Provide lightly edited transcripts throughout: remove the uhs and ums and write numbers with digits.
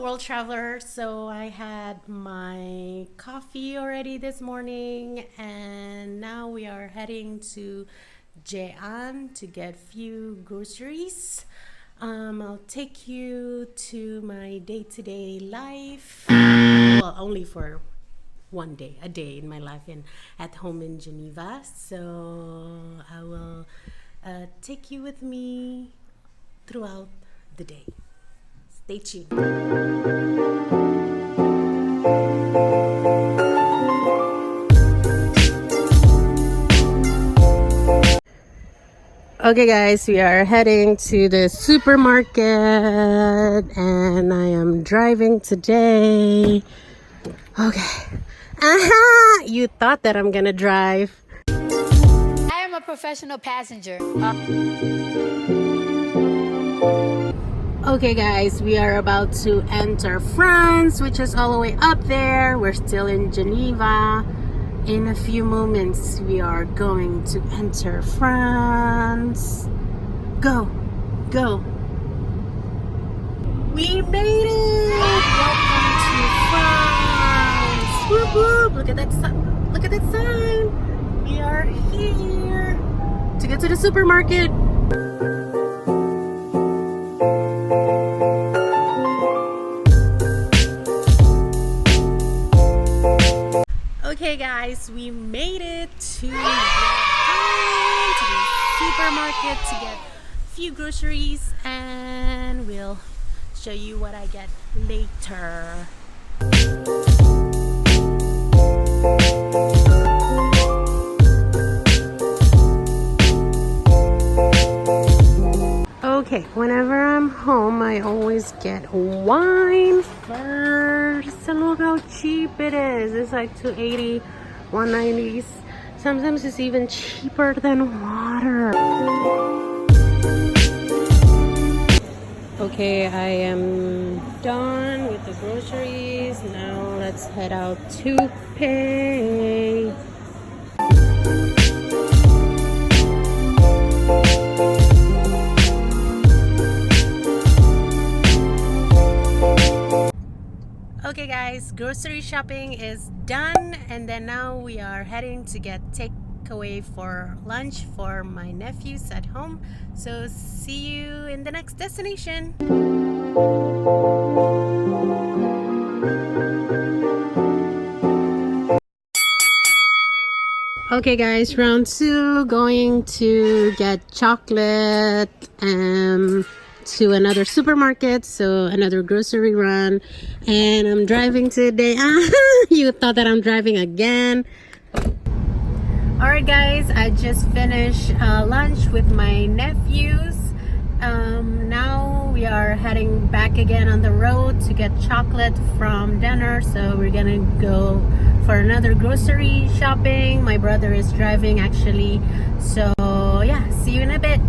World traveler. So I had my coffee already this morning, and now we are heading to Jean to get few groceries. I'll take you to my day-to-day life. Well, only for one day, a day in my life at home in Geneva. So I will take you with me throughout the day. Stay tuned. Okay guys, we are heading to the supermarket and I am driving today. Okay. Aha! You thought that I'm gonna drive. I am a professional passenger. Okay guys, we are about to enter France, which is all the way up there. We're still in Geneva. In a few moments, we are going to enter France. Go, go. We made it! Welcome to France! Whoop whoop! Look at that sign! Look at that sign! We are here to get to the supermarket. Okay guys, we made it to the supermarket to get a few groceries, and we'll show you what I get later. Okay, whenever I'm home, I always get wine first. And look how cheap it is. It's like $2.80, $1.90. Sometimes it's even cheaper than water. Okay, I am done with the groceries. Now let's head out to pay. Okay guys, grocery shopping is done, and then now we are heading to get takeaway for lunch for my nephews at home. So see you in the next destination. Okay guys, round two, going to get chocolate to another supermarket, so another grocery run, and I'm driving today. You thought that I'm driving again. Alright guys, I just finished lunch with my nephews. Now we are heading back again on the road to get chocolate from dinner, so we're gonna go for another grocery shopping. My brother is driving actually, so yeah, see you in a bit.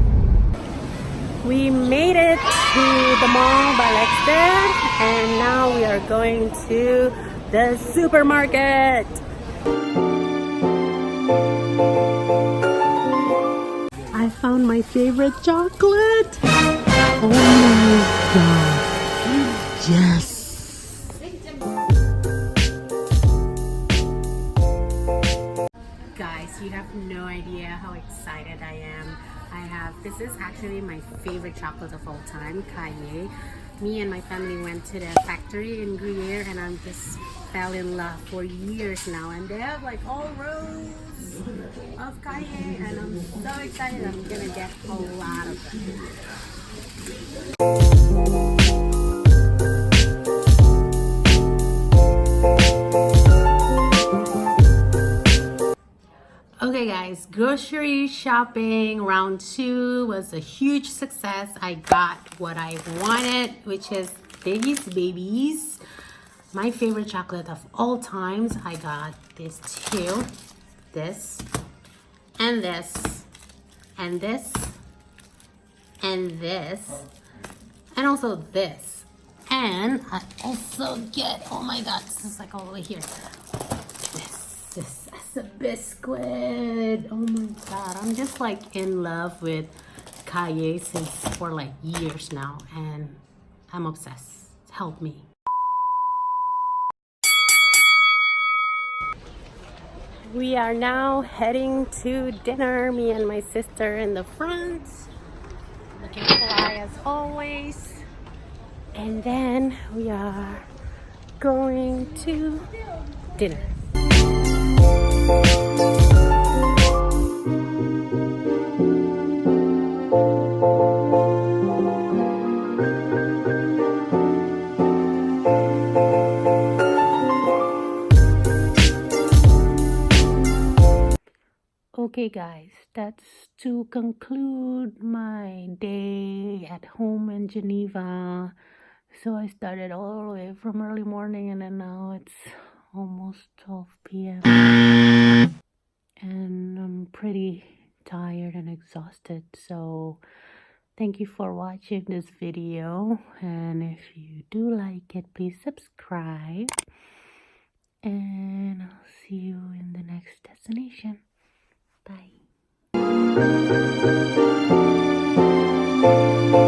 We made it to the mall by Lexington, and now we are going to the supermarket. I found my favorite chocolate. Oh my god. Yes. Guys, you have no idea how excited I am. This is actually my favorite chocolate of all time, Caille. me and my family went to the factory in Gruyere, and I'm just fell in love for years now. And they have like all rows of cayenne, and I'm so excited. I'm gonna get a lot of them. Okay guys, grocery shopping round 2 was a huge success. I got what I wanted, which is these babies. My favorite chocolate of all times. I got these two, this, and this, and this, and this, and also this. And I also get, oh my god, this is like all the way here. This as a biscuit. Oh my god, I'm just like in love with cayenne since for like years now, and I'm obsessed. Help me. We are now heading to dinner, me and my sister in the front, looking fly as always. And then we are going to dinner. Okay guys, that's to conclude my day at home in Geneva. So I started all the way from early morning, and then now it's almost 12 p.m. and I'm pretty tired and exhausted. So thank you for watching this video, and if you do like it, please subscribe, and I'll see you in the next destination. Bye.